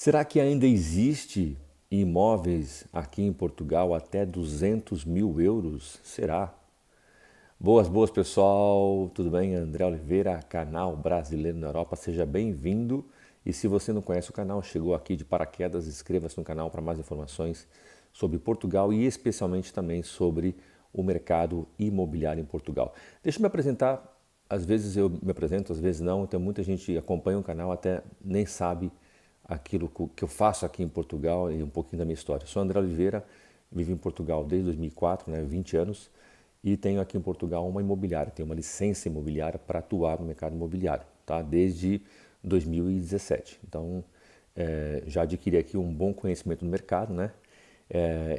Será que ainda existe imóveis aqui em Portugal até 200 mil euros? Será? Boas pessoal, tudo bem? André Oliveira, canal Brasileiro na Europa, seja bem-vindo. E se você não conhece o canal, chegou aqui de paraquedas, inscreva-se no canal para mais informações sobre Portugal e especialmente também sobre o mercado imobiliário em Portugal. Deixa eu me apresentar, às vezes eu me apresento, às vezes não, então muita gente acompanha o canal até nem sabe aquilo que eu faço aqui em Portugal e um pouquinho da minha história. Eu sou André Oliveira, vivo em Portugal desde 2004, 20 anos, e tenho aqui em Portugal uma imobiliária, tenho uma licença imobiliária para atuar no mercado imobiliário, tá? Desde 2017. Então, já adquiri aqui um bom conhecimento no mercado, né?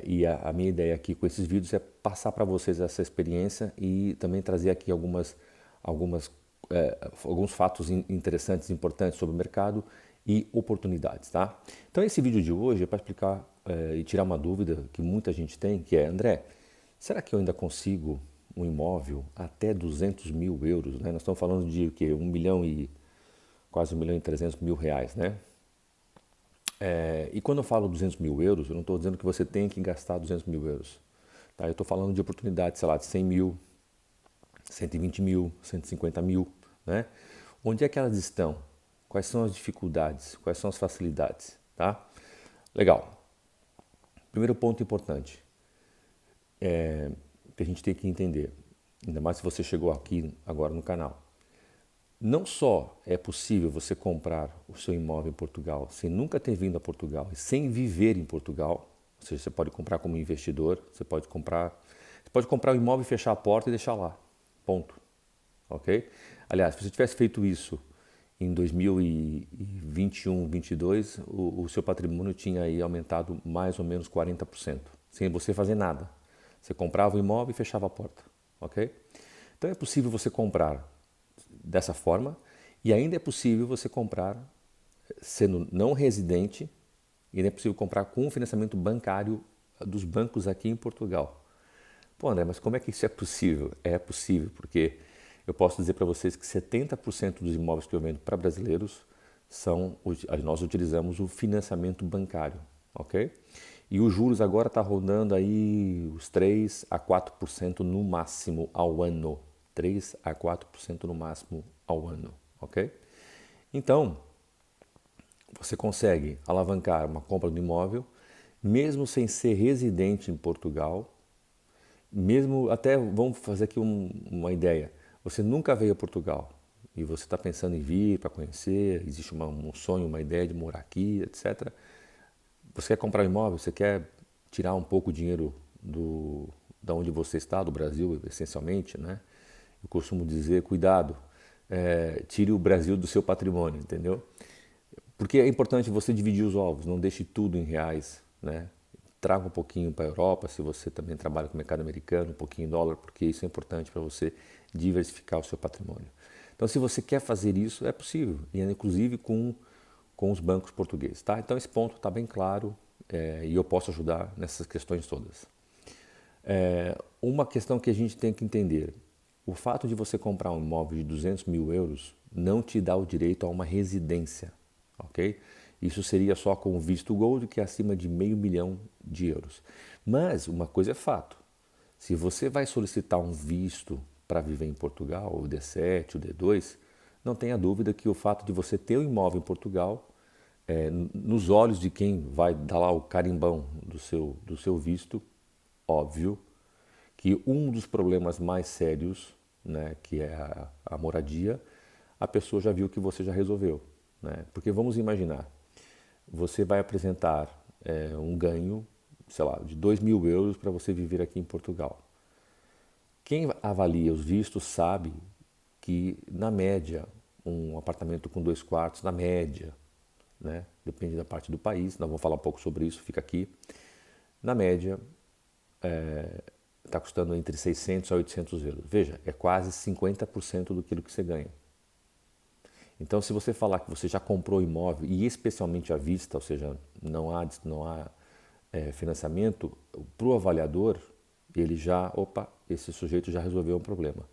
E a minha ideia aqui com esses vídeos é passar para vocês essa experiência e também trazer aqui alguns fatos interessantes, importantes sobre o mercado e oportunidades, tá? Então esse vídeo de hoje é para explicar e tirar uma dúvida que muita gente tem, que é, André, será que eu ainda consigo um imóvel até 200 mil euros, né? Nós estamos falando de o quê? Quase 1 milhão e 300 mil reais, né? E quando eu falo 200 mil euros, eu não estou dizendo que você tem que gastar 200 mil euros, tá? Eu estou falando de oportunidades, sei lá, de 100 mil, 120 mil, 150 mil, né? Onde é que elas estão? Quais são as dificuldades? Quais são as facilidades? Tá? Legal. Primeiro ponto importante que a gente tem que entender, ainda mais se você chegou aqui agora no canal. Não só é possível você comprar o seu imóvel em Portugal sem nunca ter vindo a Portugal e sem viver em Portugal, ou seja, você pode comprar como investidor, você pode comprar o imóvel e fechar a porta e deixar lá. Ponto. Ok? Aliás, se você tivesse feito isso em 2021, 22, o seu patrimônio tinha aí aumentado mais ou menos 40%, sem você fazer nada. Você comprava o imóvel e fechava a porta, ok? Então é possível você comprar dessa forma e ainda é possível você comprar sendo não residente e ainda é possível comprar com o financiamento bancário dos bancos aqui em Portugal. Pô, André, mas como é que isso é possível? É possível, porque eu posso dizer para vocês que 70% dos imóveis que eu vendo para brasileiros nós utilizamos o financiamento bancário, ok? E os juros agora está rodando aí os 3 a 4% no máximo ao ano. 3 a 4% no máximo ao ano, ok? Então, você consegue alavancar uma compra do imóvel, mesmo sem ser residente em Portugal, mesmo até, vamos fazer aqui uma ideia, você nunca veio a Portugal e você está pensando em vir para conhecer, existe um sonho, uma ideia de morar aqui, etc. Você quer comprar um imóvel, você quer tirar um pouco o dinheiro da onde você está, do Brasil, essencialmente, né? Eu costumo dizer, cuidado, tire o Brasil do seu patrimônio, entendeu? Porque é importante você dividir os ovos, não deixe tudo em reais, né? Traga um pouquinho para a Europa, se você também trabalha com o mercado americano, um pouquinho em dólar, porque isso é importante para você diversificar o seu patrimônio. Então, se você quer fazer isso, é possível, e inclusive com os bancos portugueses, tá? Então, esse ponto está bem claro e eu posso ajudar nessas questões todas. Uma questão que a gente tem que entender, o fato de você comprar um imóvel de 200 mil euros não te dá o direito a uma residência, ok? Isso seria só com o visto Gold, que é acima de €500 mil. Mas uma coisa é fato, se você vai solicitar um visto para viver em Portugal, o D7, o D2, não tenha dúvida que o fato de você ter um imóvel em Portugal, nos olhos de quem vai dar lá o carimbão do seu visto, óbvio, que um dos problemas mais sérios, né, que é a moradia, a pessoa já viu que você já resolveu, né? Porque vamos imaginar, você vai apresentar um ganho, sei lá, de 2 mil euros para você viver aqui em Portugal. Quem avalia os vistos sabe que, na média, um apartamento com 2 quartos, na média, né, depende da parte do país, nós vamos falar um pouco sobre isso, fica aqui, na média, está custando entre 600 a 800 euros. Veja, é quase 50% do que você ganha. Então, se você falar que você já comprou imóvel, e especialmente à vista, ou seja, não há financiamento, para o avaliador, ele já, esse sujeito já resolveu um problema.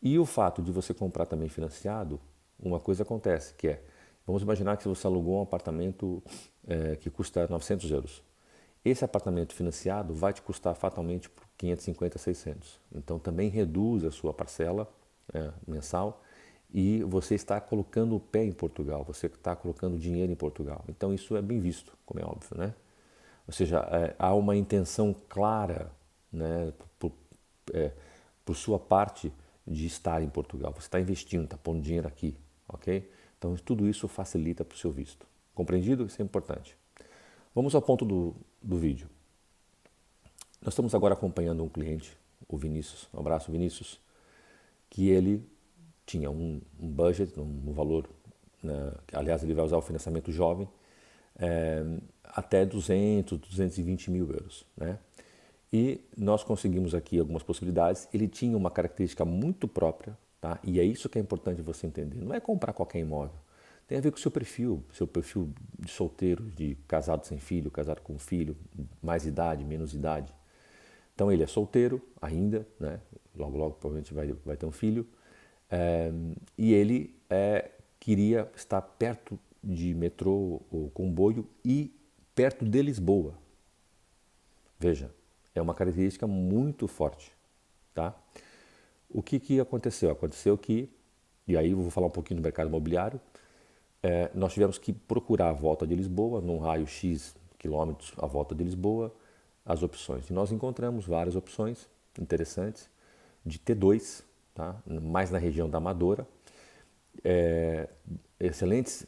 E o fato de você comprar também financiado, uma coisa acontece, que é Vamos imaginar que você alugou um apartamento que custa 900 euros. Esse apartamento financiado vai te custar fatalmente por 550, 600. Então também reduz a sua parcela mensal e você está colocando o pé em Portugal, você está colocando dinheiro em Portugal. Então isso é bem visto, como é óbvio, né? Ou seja, há uma intenção clara, né, por sua parte de estar em Portugal. Você está investindo, está pondo dinheiro aqui, ok? Então tudo isso facilita para o seu visto. Compreendido? Isso é importante. Vamos ao ponto do vídeo. Nós estamos agora acompanhando um cliente, o Vinícius, um abraço Vinícius, que ele tinha um budget, um valor, né, aliás ele vai usar o financiamento jovem, até 200, 220 mil euros, né? E nós conseguimos aqui algumas possibilidades. Ele tinha uma característica muito própria, tá? E é isso que é importante você entender. Não é comprar qualquer imóvel. Tem a ver com o seu perfil de solteiro, de casado sem filho, casado com filho, mais idade, menos idade. Então ele é solteiro ainda, né? Logo, logo provavelmente vai ter um filho. E ele queria estar perto de metrô ou comboio e perto de Lisboa. Veja, é uma característica muito forte, tá? O que aconteceu? Aconteceu que, e aí eu vou falar um pouquinho do mercado imobiliário, nós tivemos que procurar a volta de Lisboa, num raio X quilômetros à volta de Lisboa, as opções. E nós encontramos várias opções interessantes de T2, tá? Mais na região da Amadora, excelentes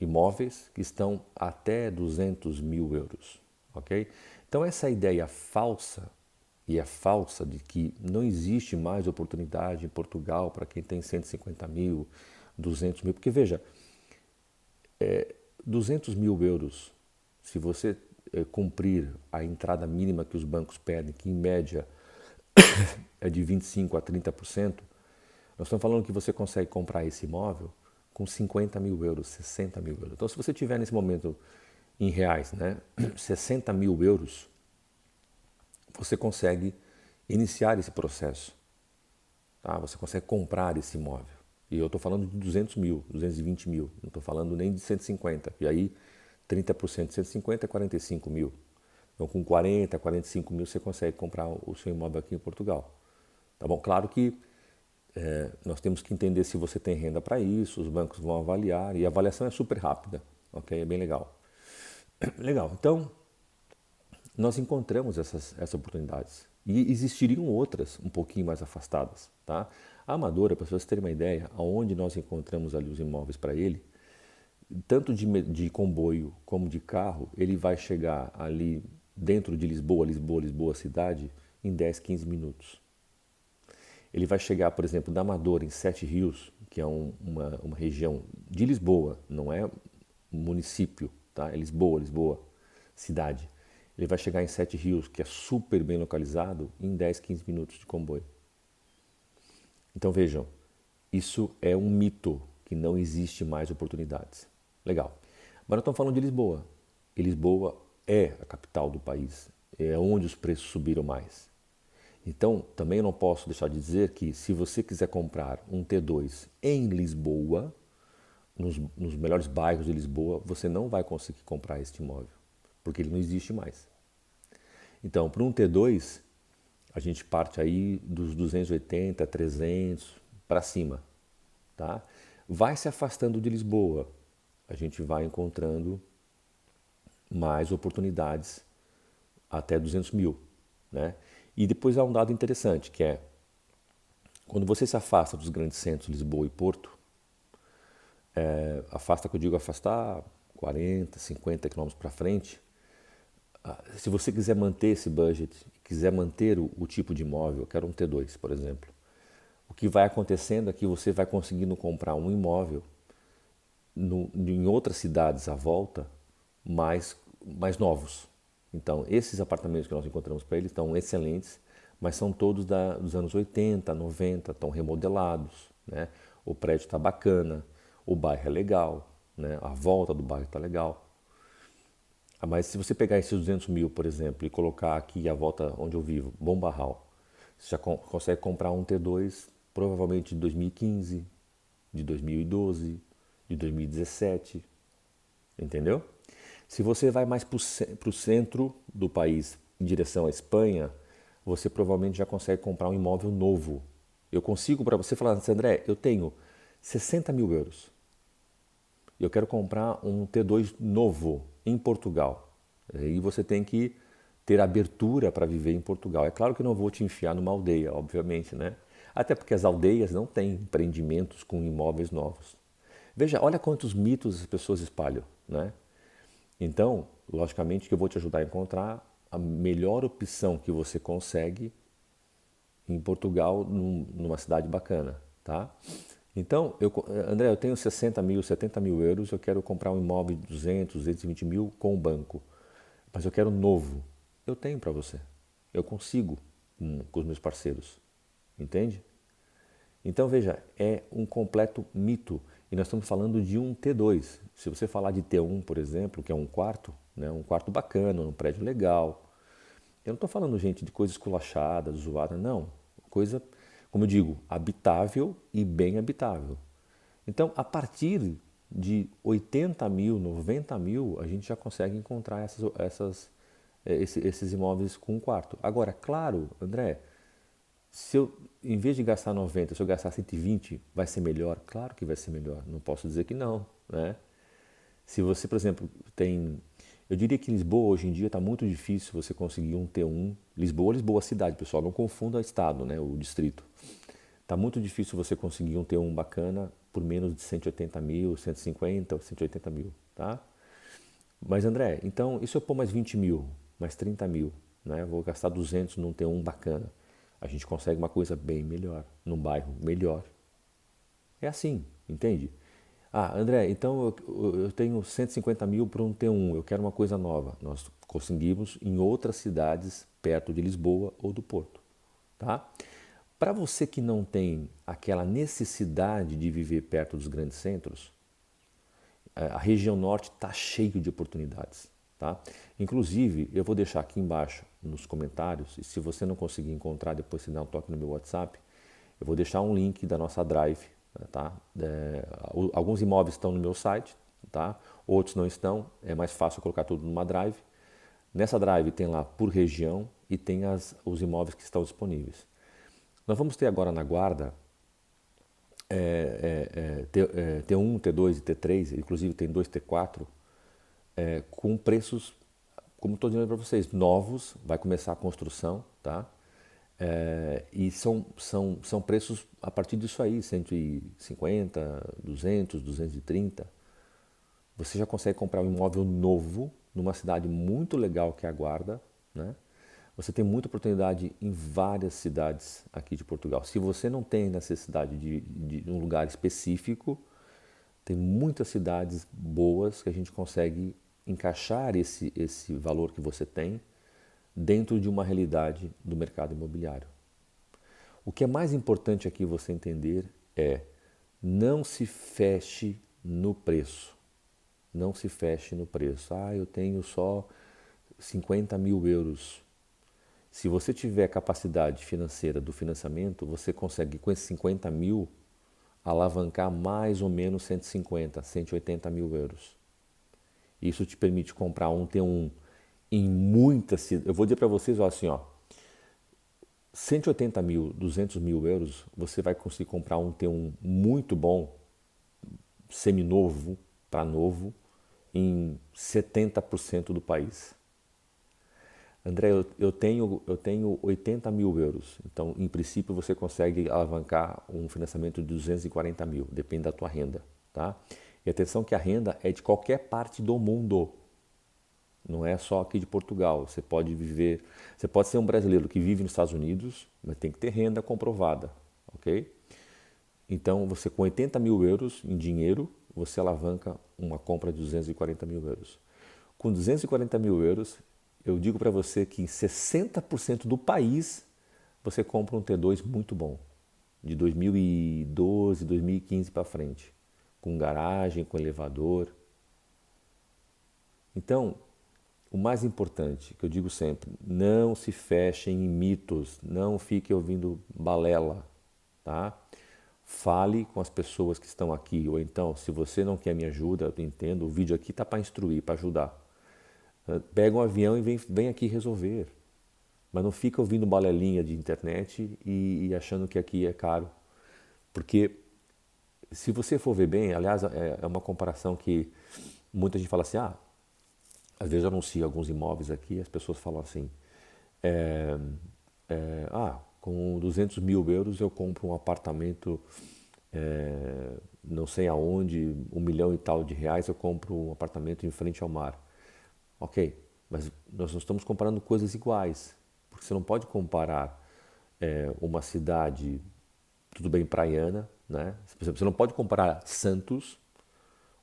imóveis que estão até 200 mil euros, ok? Então essa ideia falsa, e é falsa, de que não existe mais oportunidade em Portugal para quem tem 150 mil, 200 mil, porque veja, 200 mil euros, se você cumprir a entrada mínima que os bancos pedem, que em média é de 25% a 30%, nós estamos falando que você consegue comprar esse imóvel com 50 mil euros, 60 mil euros. Então, se você tiver nesse momento em reais, né, 60 mil euros, você consegue iniciar esse processo. Tá? Você consegue comprar esse imóvel. E eu estou falando de 200 mil, 220 mil, não estou falando nem de 150. E aí, 30% de 150 é 45 mil. Então, com 40, 45 mil, você consegue comprar o seu imóvel aqui em Portugal. Tá bom? Claro que nós temos que entender se você tem renda para isso, os bancos vão avaliar, e a avaliação é super rápida, ok? É bem legal. Legal, então nós encontramos essas oportunidades e existiriam outras um pouquinho mais afastadas, tá? A Amadora, para vocês terem uma ideia, aonde nós encontramos ali os imóveis para ele, tanto de comboio como de carro, ele vai chegar ali dentro de Lisboa cidade, em 10, 15 minutos. Ele vai chegar, por exemplo, da Amadora em Sete Rios, que é uma região de Lisboa, não é município, tá? É Lisboa, cidade. Ele vai chegar em Sete Rios, que é super bem localizado, em 10, 15 minutos de comboio. Então vejam, isso é um mito, que não existe mais oportunidades. Legal. Mas nós estamos falando de Lisboa. E Lisboa é a capital do país, é onde os preços subiram mais. Então, também eu não posso deixar de dizer que se você quiser comprar um T2 em Lisboa, nos melhores bairros de Lisboa, você não vai conseguir comprar este imóvel, porque ele não existe mais. Então, para um T2, a gente parte aí dos 280, 300 para cima, tá? Vai se afastando de Lisboa, a gente vai encontrando mais oportunidades até 200 mil, né? E depois há um dado interessante, que é, quando você se afasta dos grandes centros, Lisboa e Porto, afasta, que eu digo afastar 40, 50 quilômetros para frente, se você quiser manter esse budget, quiser manter o tipo de imóvel, eu quero um T2, por exemplo, o que vai acontecendo é que você vai conseguindo comprar um imóvel em outras cidades à volta mais novos. Então, esses apartamentos que nós encontramos para ele estão excelentes, mas são todos dos anos 80, 90, estão remodelados, né? O prédio está bacana, o bairro é legal, né? A volta do bairro está legal. Mas se você pegar esses 200 mil, por exemplo, e colocar aqui a volta onde eu vivo, Bom Barral, você já consegue comprar um T2 provavelmente de 2015, de 2012, de 2017, entendeu? Se você vai mais para o centro do país, em direção à Espanha, você provavelmente já consegue comprar um imóvel novo. Eu consigo para você falar, André, eu tenho 60 mil euros. Eu quero comprar um T2 novo em Portugal. E você tem que ter abertura para viver em Portugal. É claro que eu não vou te enfiar numa aldeia, obviamente, né? Até porque as aldeias não têm empreendimentos com imóveis novos. Veja, olha quantos mitos as pessoas espalham, né? Então, logicamente que eu vou te ajudar a encontrar a melhor opção que você consegue em Portugal, numa cidade bacana, tá? Então, André, eu tenho 60 mil, 70 mil euros, eu quero comprar um imóvel de 200, 220 mil com o banco, mas eu quero novo. Eu tenho para você. Eu consigo com os meus parceiros, entende? Então, veja, é um completo mito. E nós estamos falando de um T2. Se você falar de T1, por exemplo, que é um quarto, né, um quarto bacana, um prédio legal. Eu não estou falando, gente, de coisa esculachada, zoada, não. Coisa, como eu digo, habitável e bem habitável. Então, a partir de 80 mil, 90 mil, a gente já consegue encontrar esses imóveis com um quarto. Agora, claro, André, se eu, em vez de gastar 90, se eu gastar 120, vai ser melhor? Claro que vai ser melhor. Não posso dizer que não, né? Se você, por exemplo, tem... Eu diria que Lisboa, hoje em dia, está muito difícil você conseguir um T1. Lisboa, cidade, pessoal. Não confunda o estado, né? O distrito. Está muito difícil você conseguir um T1 bacana por menos de 180 mil, 150, 180 mil, tá? Mas, André, então, e se eu pôr mais 20 mil, mais 30 mil, né? Vou gastar 200 num T1 bacana. A gente consegue uma coisa bem melhor, num bairro melhor. É assim, entende? Ah, André, então eu tenho 150 mil para um T1, eu quero uma coisa nova. Nós conseguimos em outras cidades perto de Lisboa ou do Porto, tá? Para você que não tem aquela necessidade de viver perto dos grandes centros, a região norte está cheio de oportunidades, tá? Inclusive, eu vou deixar aqui embaixo nos comentários, e se você não conseguir encontrar, depois você dá um toque no meu WhatsApp, eu vou deixar um link da nossa Drive, tá? Alguns imóveis estão no meu site, tá? Outros não estão, é mais fácil colocar tudo numa Drive. Nessa Drive tem lá por região e tem os imóveis que estão disponíveis. Nós vamos ter agora na Guarda T1, T2 e T3, inclusive tem 2 T4, com preços, como estou dizendo para vocês, novos, vai começar a construção, tá? E são preços a partir disso aí, 150, 200, 230. Você já consegue comprar um imóvel novo numa cidade muito legal que é a Guarda, né? Você tem muita oportunidade em várias cidades aqui de Portugal. Se você não tem necessidade de um lugar específico, tem muitas cidades boas que a gente consegue encaixar esse valor que você tem dentro de uma realidade do mercado imobiliário. O que é mais importante aqui você entender é não se feche no preço. Não se feche no preço. Ah, eu tenho só 50 mil euros. Se você tiver capacidade financeira do financiamento, você consegue com esses 50 mil alavancar mais ou menos 150, 180 mil euros. Isso te permite comprar um T1 em muitas cidades. Eu vou dizer para vocês assim, ó, 180 mil, 200 mil euros, você vai conseguir comprar um T1 muito bom, seminovo para novo, em 70% do país. André, eu tenho 80 mil euros, então em princípio você consegue alavancar um financiamento de 240 mil, depende da tua renda, tá? E atenção que a renda é de qualquer parte do mundo, não é só aqui de Portugal. Você pode ser um brasileiro que vive nos Estados Unidos, mas tem que ter renda comprovada, ok? Então você com 80 mil euros em dinheiro, você alavanca uma compra de 240 mil euros. Com 240 mil euros, eu digo para você que em 60% do país você compra um T2 muito bom, de 2012, 2015 para frente, com garagem, com elevador. Então, o mais importante, que eu digo sempre, não se fechem em mitos, não fiquem ouvindo balela, tá? Fale com as pessoas que estão aqui, ou então, se você não quer minha ajuda, eu entendo, o vídeo aqui está para instruir, para ajudar. Pega um avião e vem aqui resolver. Mas não fica ouvindo balelinha de internet e achando que aqui é caro. Porque se você for ver bem, aliás, é uma comparação que muita gente fala assim, às vezes eu anuncio alguns imóveis aqui, as pessoas falam assim, é, com 200 mil euros eu compro um apartamento, não sei aonde, 1 milhão e tal de reais eu compro um apartamento em frente ao mar. Ok, mas nós não estamos comparando coisas iguais, porque você não pode comparar uma cidade, tudo bem, praiana, né? Por exemplo, você não pode comparar Santos,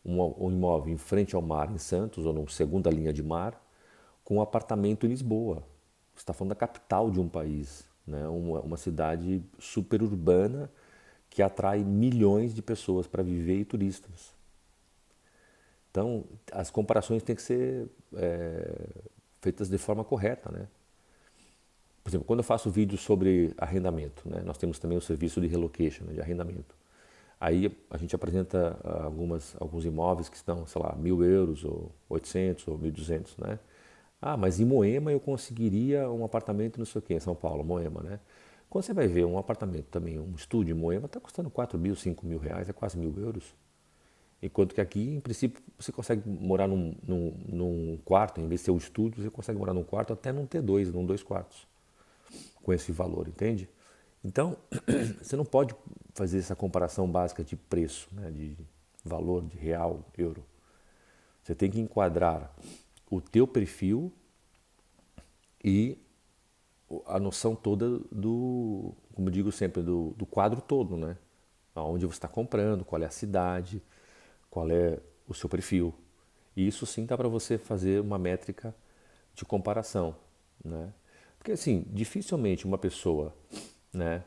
um imóvel em frente ao mar em Santos, ou numa segunda linha de mar, com um apartamento em Lisboa. Você está falando da capital de um país, né? Uma cidade super urbana que atrai milhões de pessoas para viver e turistas. Então, as comparações têm que ser feitas de forma correta, né? Por exemplo, quando eu faço vídeos sobre arrendamento, né? Nós temos também o serviço de relocation, né? De arrendamento. Aí a gente apresenta alguns imóveis que estão, sei lá, 1.000 euros, ou 800, ou 1.200, né? Mas em Moema eu conseguiria um apartamento não sei o quê, em São Paulo, Moema, né? Quando você vai ver um apartamento também, um estúdio em Moema, está custando 4.000, 5.000 reais, é quase 1.000 euros. Enquanto que aqui, em princípio, você consegue morar num quarto, em vez de ser um estúdio, você consegue morar num quarto até num T2, num 2 quartos, com esse valor, entende? Então, você não pode fazer essa comparação básica de preço, né, de valor, de real, euro. Você tem que enquadrar o teu perfil e a noção toda do, como eu digo sempre, do quadro todo, né? Aonde você está comprando, qual é a cidade, qual é o seu perfil. E isso sim dá para você fazer uma métrica de comparação, né? Porque assim, dificilmente uma pessoa, né,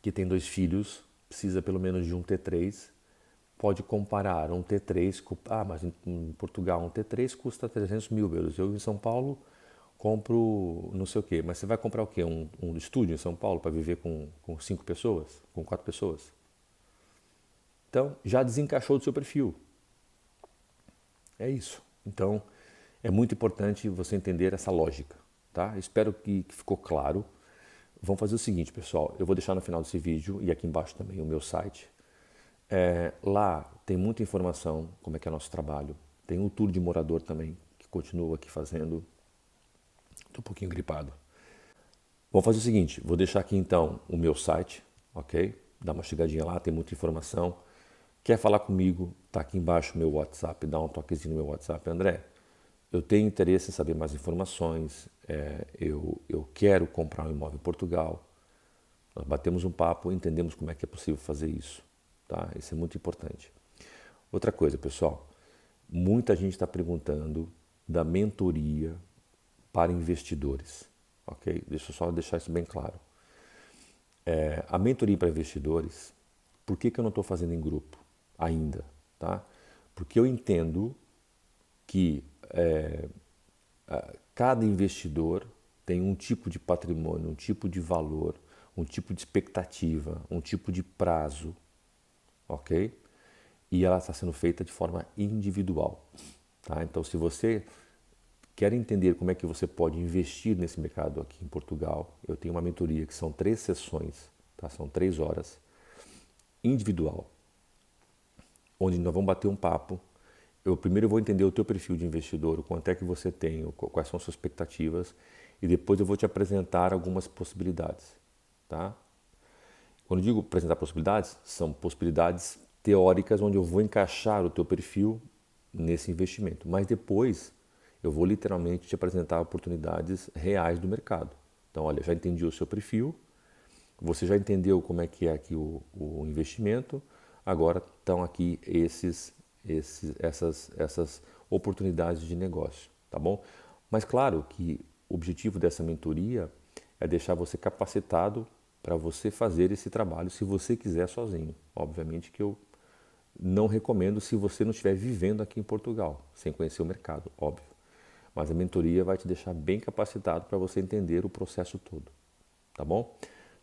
que tem 2 filhos, precisa pelo menos de um T3, pode comparar um T3 com, mas em Portugal um T3 custa 300 mil euros. Eu em São Paulo compro não sei o quê. Mas você vai comprar o quê? Um estúdio em São Paulo para viver com 5 pessoas? Com 4 pessoas? Então, já desencaixou do seu perfil. É isso. Então, é muito importante você entender essa lógica, tá? Espero que ficou claro. Vamos fazer o seguinte, pessoal. Eu vou deixar no final desse vídeo e aqui embaixo também o meu site. Lá tem muita informação, como é que é nosso trabalho. Tem um tour de morador também, que continuo aqui fazendo. Estou um pouquinho gripado. Vamos fazer o seguinte, vou deixar aqui então o meu site, ok? Dá uma chegadinha lá, tem muita informação. Quer falar comigo? Tá aqui embaixo o meu WhatsApp, dá um toquezinho no meu WhatsApp. André, eu tenho interesse em saber mais informações, eu quero comprar um imóvel em Portugal. Nós batemos um papo, entendemos como é que é possível fazer isso, tá? Isso é muito importante. Outra coisa, pessoal, muita gente está perguntando da mentoria para investidores, ok? Deixa eu só deixar isso bem claro. A mentoria para investidores, por que eu não estou fazendo em grupo ainda, tá? Porque eu entendo que cada investidor tem um tipo de patrimônio, um tipo de valor, um tipo de expectativa, um tipo de prazo, ok? E ela está sendo feita de forma individual, tá? Então, se você quer entender como é que você pode investir nesse mercado aqui em Portugal, eu tenho uma mentoria que são 3 sessões, tá? São 3 horas, individual, onde nós vamos bater um papo. Primeiro eu vou entender o teu perfil de investidor, o quanto é que você tem, quais são as suas expectativas, e depois eu vou te apresentar algumas possibilidades, tá? Quando eu digo apresentar possibilidades, são possibilidades teóricas onde eu vou encaixar o teu perfil nesse investimento, mas depois eu vou literalmente te apresentar oportunidades reais do mercado. Então, olha, já entendi o seu perfil, você já entendeu como é que é aqui o investimento, agora estão aqui essas oportunidades de negócio, tá bom? Mas claro que o objetivo dessa mentoria é deixar você capacitado para você fazer esse trabalho se você quiser sozinho. Obviamente que eu não recomendo se você não estiver vivendo aqui em Portugal, sem conhecer o mercado, óbvio. Mas a mentoria vai te deixar bem capacitado para você entender o processo todo, tá bom?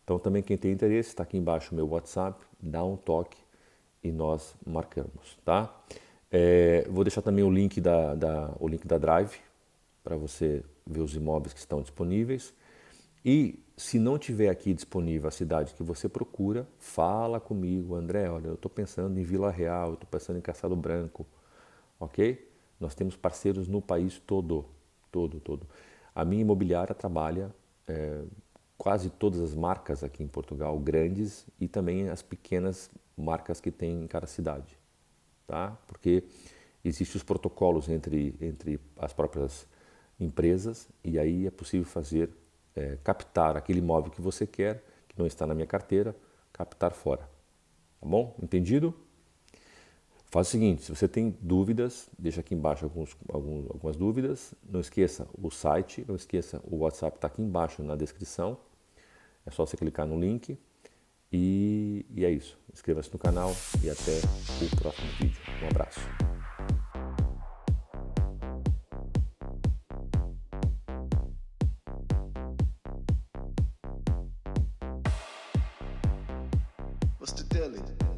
Então também quem tem interesse, está aqui embaixo o meu WhatsApp, dá um toque e nós marcamos, tá? Vou deixar também o link o link da Drive para você ver os imóveis que estão disponíveis. E se não tiver aqui disponível a cidade que você procura, fala comigo, André, olha, eu estou pensando em Vila Real, eu estou pensando em Castelo Branco, ok? Nós temos parceiros no país todo. A minha imobiliária trabalha quase todas as marcas aqui em Portugal, grandes, e também as pequenas marcas que tem em cada cidade, tá? Porque existem os protocolos entre as próprias empresas e aí é possível captar aquele imóvel que você quer, que não está na minha carteira, captar fora, tá bom? Entendido? Faz o seguinte, se você tem dúvidas, deixa aqui embaixo algumas dúvidas. Não esqueça o site, não esqueça o WhatsApp, está aqui embaixo na descrição. É só você clicar no link e é isso. Inscreva-se no canal e até o próximo vídeo. Um abraço. What's the deal?